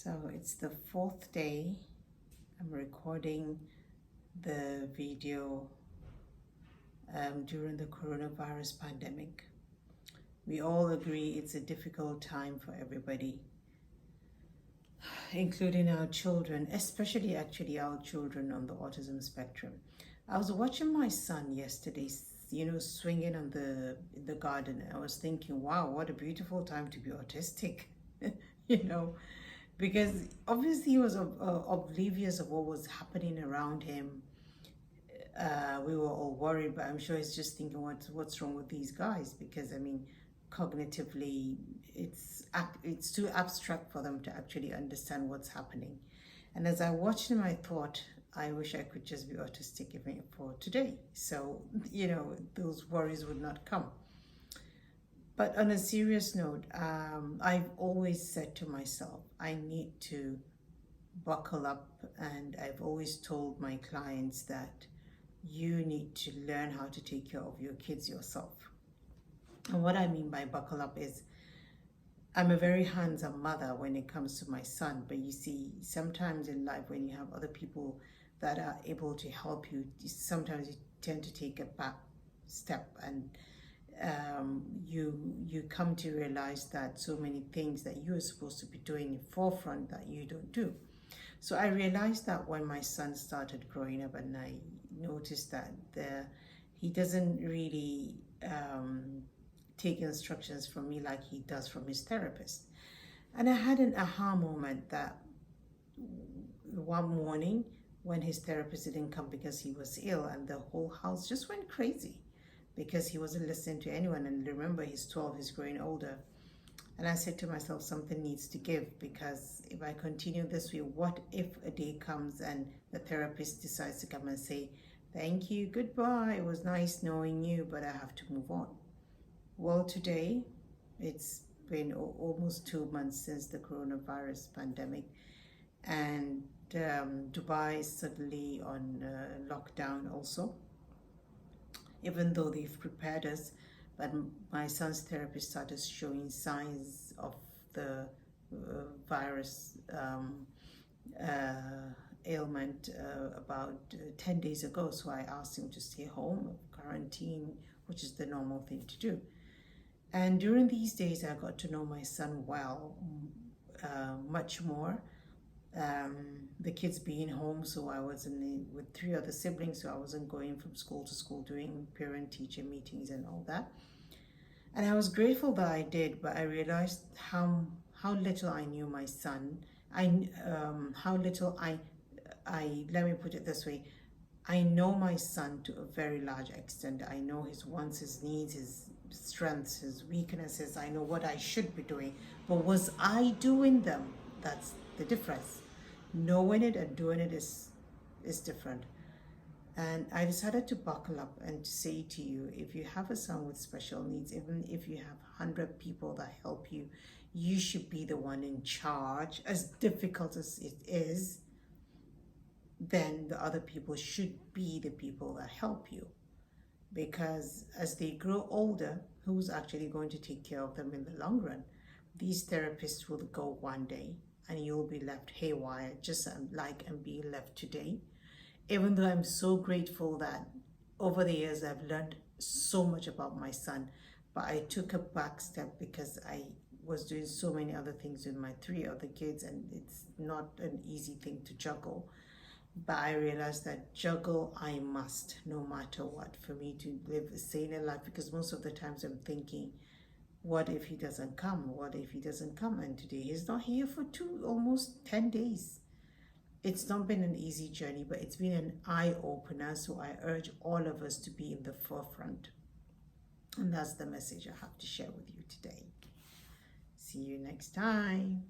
So it's the fourth day. I'm recording the video during the coronavirus pandemic. We all agree it's a difficult time for everybody, including our children, especially actually our children on the autism spectrum. I was watching my son yesterday, swinging on the garden. I was thinking, wow, what a beautiful time to be autistic, you know, because obviously he was oblivious of what was happening around him. We were all worried, but I'm sure he's just thinking, what's wrong with these guys? Because I mean, cognitively, it's too abstract for them to actually understand what's happening. And as I watched him, I thought, I wish I could just be autistic even for today. So, those worries would not come. But on a serious note, I've always said to myself, I need to buckle up, and I've always told my clients that you need to learn how to take care of your kids yourself. And what I mean by buckle up is, I'm a very hands-on mother when it comes to my son, but you see, sometimes in life when you have other people that are able to help you, sometimes you tend to take a back step, and you come to realize that so many things that you are supposed to be doing in forefront that you don't do. So I realized that when my son started growing up, and I noticed that he doesn't really take instructions from me like he does from his therapist. And I had an aha moment that one morning when his therapist didn't come because he was ill, and the whole house just went crazy because he wasn't listening to anyone. And remember, he's 12, he's growing older. And I said to myself, something needs to give, because if I continue this way, what if a day comes and the therapist decides to come and say, thank you, goodbye, it was nice knowing you, but I have to move on. Well, today, it's been almost 2 months since the coronavirus pandemic, and Dubai is suddenly on lockdown also, even though they've prepared us. But my son's therapist started showing signs of the virus ailment about 10 days ago. So I asked him to stay home, quarantine, which is the normal thing to do. And during these days, I got to know my son well, much more. The kids being home, so I was with 3 other siblings, so I wasn't going from school to school doing parent-teacher meetings and all that. And I was grateful that I did, but I realized how little I knew my son. How little I let me put it this way, I know my son to a very large extent. I know his wants, his needs, his strengths, his weaknesses. I know what I should be doing, but was I doing them? That's the difference. Knowing it and doing it is different. And I decided to buckle up and to say to you, if you have a son with special needs, even if you have 100 people that help you, you should be the one in charge. As difficult as it is, then the other people should be the people that help you. Because as they grow older, who's actually going to take care of them in the long run? These therapists will go one day, and you'll be left haywire, just like I'm being left today. Even though I'm so grateful that over the years I've learned so much about my son, but I took a back step because I was doing so many other things with my 3 other kids, and it's not an easy thing to juggle. But I realized that juggle I must, no matter what, for me to live a sane life, because most of the times I'm thinking, what if he doesn't come? What if he doesn't come? And today he's not here for almost 10 days. It's not been an easy journey, but it's been an eye-opener. So I urge all of us to be in the forefront. And that's the message I have to share with you today. See you next time.